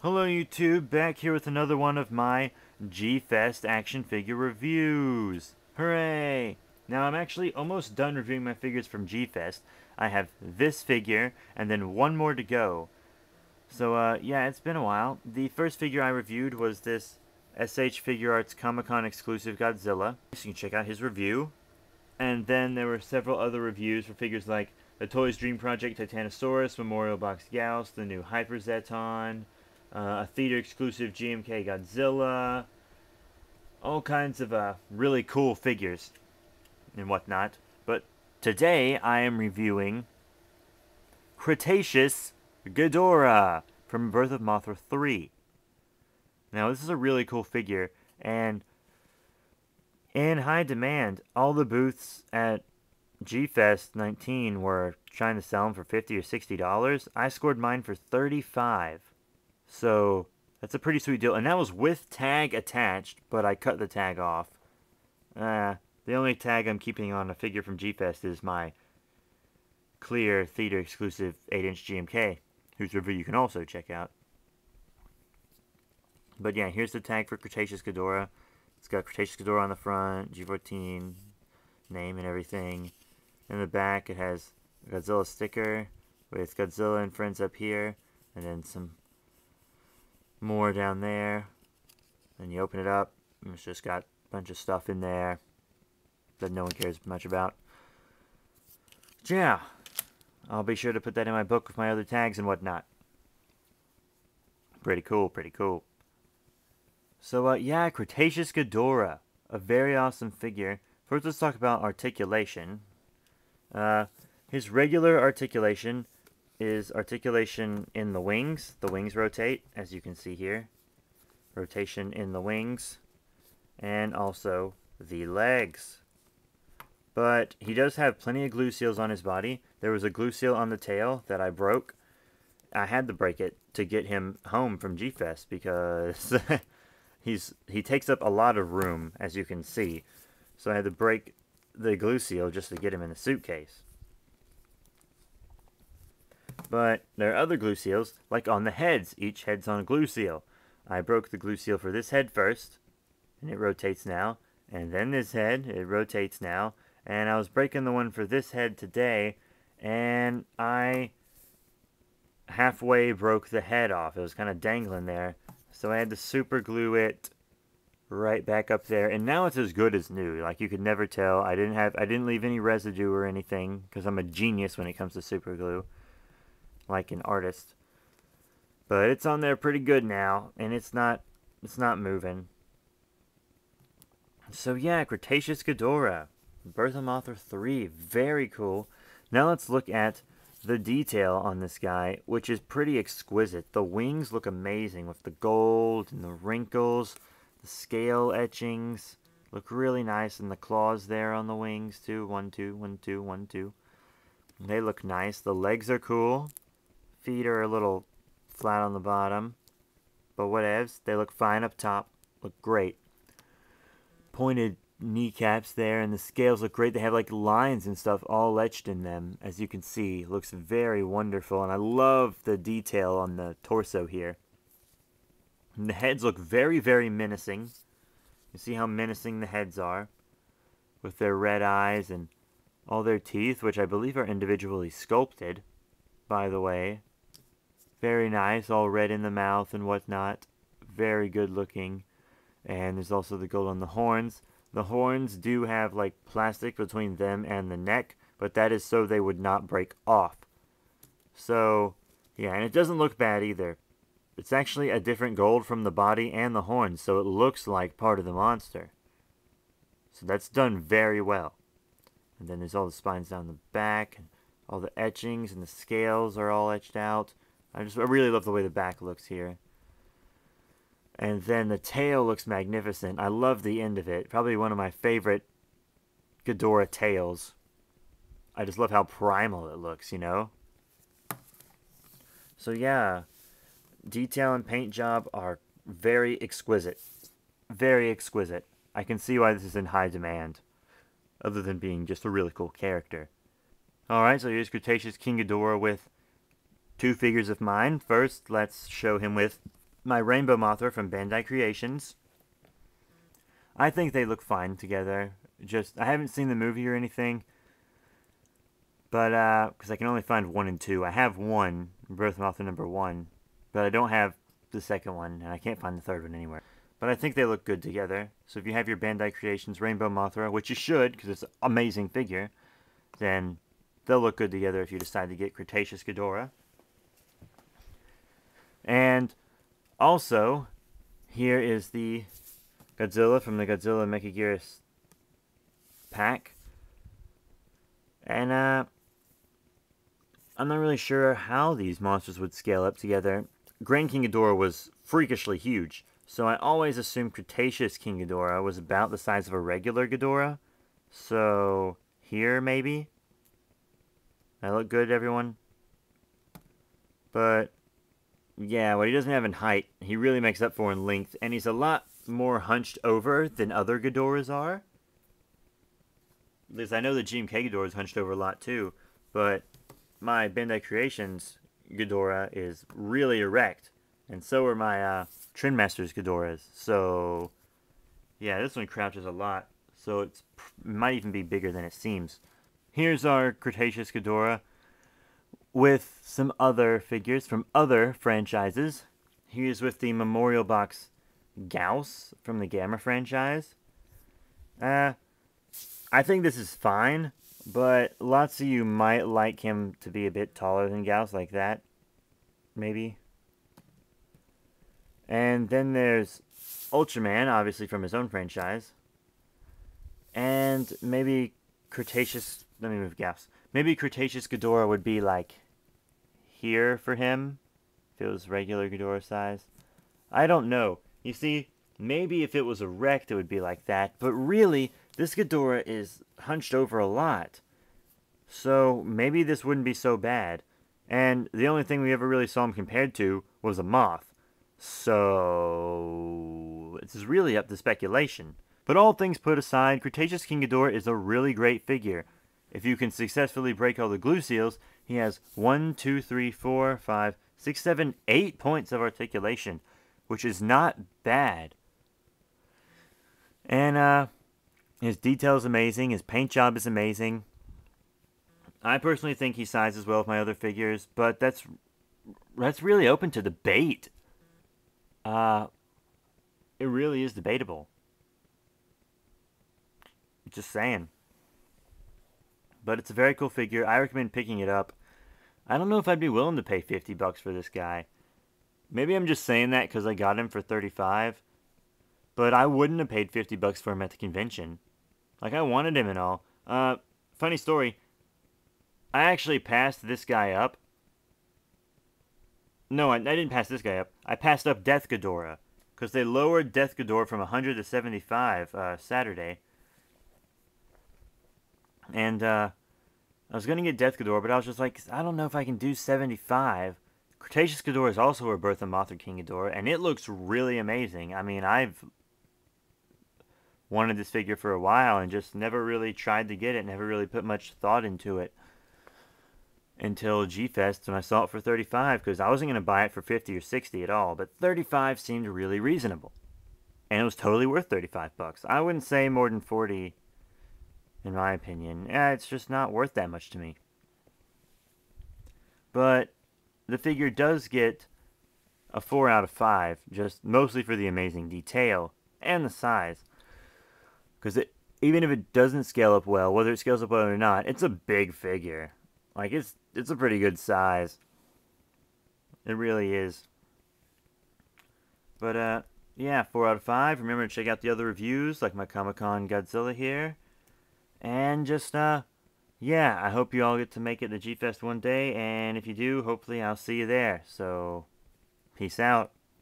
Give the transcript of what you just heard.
Hello YouTube, back here with another one of my G-Fest action figure reviews. Hooray! Now I'm actually almost done reviewing my figures from G-Fest. I have this figure and then one more to go. So yeah, it's been a while. The first figure I reviewed was this SH Figure Arts Comic-Con exclusive Godzilla. So you can check out his review. And then there were several other reviews for figures like the Toys Dream Project Titanosaurus, Memorial Box Gauss, the new Hyper Zeton, a theater exclusive GMK Godzilla, all kinds of really cool figures and whatnot. But today I am reviewing Cretaceous Ghidorah from Birth of Mothra 3. Now this is a really cool figure and in high demand. All the booths at G-Fest 19 were trying to sell them for $50 or $60. I scored mine for $35. So that's a pretty sweet deal. And that was with tag attached, but I cut the tag off. The only tag I'm keeping on a figure from G-Fest is my clear theater exclusive 8-inch GMK, whose review you can also check out. But yeah, here's the tag for Cretaceous Ghidorah. It's got Cretaceous Ghidorah on the front, G14 name and everything. In the back it has a Godzilla sticker with Godzilla and friends up here, and then some more down there. Then you open it up, and it's just got a bunch of stuff in there that no one cares much about. But yeah, I'll be sure to put that in my book with my other tags and whatnot. Pretty cool, pretty cool. So yeah, Cretaceous Ghidorah, a very awesome figure. First, let's talk about articulation. His regular articulation is articulation in the wings. The wings rotate, as you can see here. Rotation in the wings. And also the legs. But he does have plenty of glue seals on his body. There was a glue seal on the tail that I broke. I had to break it to get him home from G-Fest because he takes up a lot of room, as you can see. So I had to break the glue seal just to get him in the suitcase. But there are other glue seals, like on the heads. Each head's on a glue seal. I broke the glue seal for this head first, and it rotates now. And then this head, it rotates now. And I was breaking the one for this head today, and I halfway broke the head off. It was kind of dangling there. So I had to super glue it right back up there, and now it's as good as new. Like, you could never tell. I didn't leave any residue or anything, because I'm a genius when it comes to super glue, like an artist. But it's on there pretty good now, and it's not moving. So yeah, Cretaceous Ghidorah, Birth of Mothra 3, very cool. Now let's look at the detail on this guy, which is pretty exquisite. The wings look amazing with the gold and the wrinkles. The scale etchings look really nice, and the claws there on the wings too. 1, 2, 1, 2, 1, 2. They look nice. The legs are cool. Feet are a little flat on the bottom, but whatevs. They look fine up top. Look great. Pointed kneecaps there, and the scales look great. They have like lines and stuff all etched in them, as you can see. Looks very wonderful, and I love the detail on the torso here. And the heads look very, very menacing. You see how menacing the heads are, with their red eyes and all their teeth, which I believe are individually sculpted, by the way. Very nice, all red in the mouth and whatnot. Very good looking. And there's also the gold on the horns. The horns do have like plastic between them and the neck, but that is so they would not break off. So, yeah, and it doesn't look bad either. It's actually a different gold from the body and the horns, so it looks like part of the monster. So that's done very well. And then there's all the spines down the back, and all the etchings and the scales are all etched out. I really love the way the back looks here. And then the tail looks magnificent. I love the end of it. Probably one of my favorite Ghidorah tails. I just love how primal it looks, you know? So yeah, detail and paint job are very exquisite. Very exquisite. I can see why this is in high demand, other than being just a really cool character. Alright, so here's Cretaceous King Ghidorah with two figures of mine. First, let's show him with my Rainbow Mothra from Bandai Creations. I think they look fine together. I haven't seen the movie or anything, but because I can only find 1 and 2. I have one, Birth Mothra number 1, but I don't have the second one, and I can't find the third one anywhere. But I think they look good together. So if you have your Bandai Creations Rainbow Mothra, which you should, because it's an amazing figure, then they'll look good together if you decide to get Cretaceous Ghidorah. And also, here is the Godzilla from the Godzilla Mechagearus pack. And I'm not really sure how these monsters would scale up together. Grand King Ghidorah was freakishly huge, so I always assumed Cretaceous King Ghidorah was about the size of a regular Ghidorah. So, here maybe? That look good, everyone? But, yeah, what he doesn't have in height, he really makes up for in length, and he's a lot more hunched over than other Ghidorahs are. At least I know the GMK Ghidorah is hunched over a lot too, but my Bandai Creations Ghidorah is really erect, and so are my Trendmasters Ghidorahs. So, yeah, this one crouches a lot, so it might even be bigger than it seems. Here's our Cretaceous Ghidorah with some other figures from other franchises. Here's with the Memorial Box Gauss from the Gamma franchise. I think this is fine, but lots of you might like him to be a bit taller than Gauss, like that. Maybe. And then there's Ultraman, obviously from his own franchise. And maybe Cretaceous... Let me move Gauss. Maybe Cretaceous Ghidorah would be like here for him, if it was regular Ghidorah size. I don't know. You see, maybe if it was erect it would be like that, but really, this Ghidorah is hunched over a lot. So maybe this wouldn't be so bad. And the only thing we ever really saw him compared to was a moth. So this is really up to speculation. But all things put aside, Cretaceous King Ghidorah is a really great figure. If you can successfully break all the glue seals, he has 1, 2, 3, 4, 5, 6, 7, 8 points of articulation, which is not bad. And his detail is amazing, his paint job is amazing. I personally think he sizes well with my other figures, but that's really open to debate. It really is debatable. Just saying. But it's a very cool figure. I recommend picking it up. I don't know if I'd be willing to pay $50 for this guy. Maybe I'm just saying that because I got him for $35. But I wouldn't have paid $50 for him at the convention. Like, I wanted him and all. Funny story. I actually passed this guy up. No, I didn't pass this guy up. I passed up Death Ghidorah. Because they lowered Death Ghidorah from 100 to 75 Saturday. And I was going to get Death Ghidorah, but I was just like, I don't know if I can do 75. Cretaceous Ghidorah is also a Birth of Mothra King Ghidorah, and it looks really amazing. I mean, I've wanted this figure for a while and just never really tried to get it, never really put much thought into it until G-Fest when I saw it for 35, because I wasn't going to buy it for 50 or 60 at all, but 35 seemed really reasonable. And it was totally worth 35 bucks. I wouldn't say more than 40. In my opinion. It's just not worth that much to me. But the figure does get a 4 out of 5, just mostly for the amazing detail and the size. Because even if it doesn't scale up well, whether it scales up well or not, it's a big figure. Like, it's a pretty good size. It really is. But, yeah, 4 out of 5. Remember to check out the other reviews, like my Comic-Con Godzilla here. And just, yeah, I hope you all get to make it to G-Fest one day, and if you do, hopefully I'll see you there. So, peace out.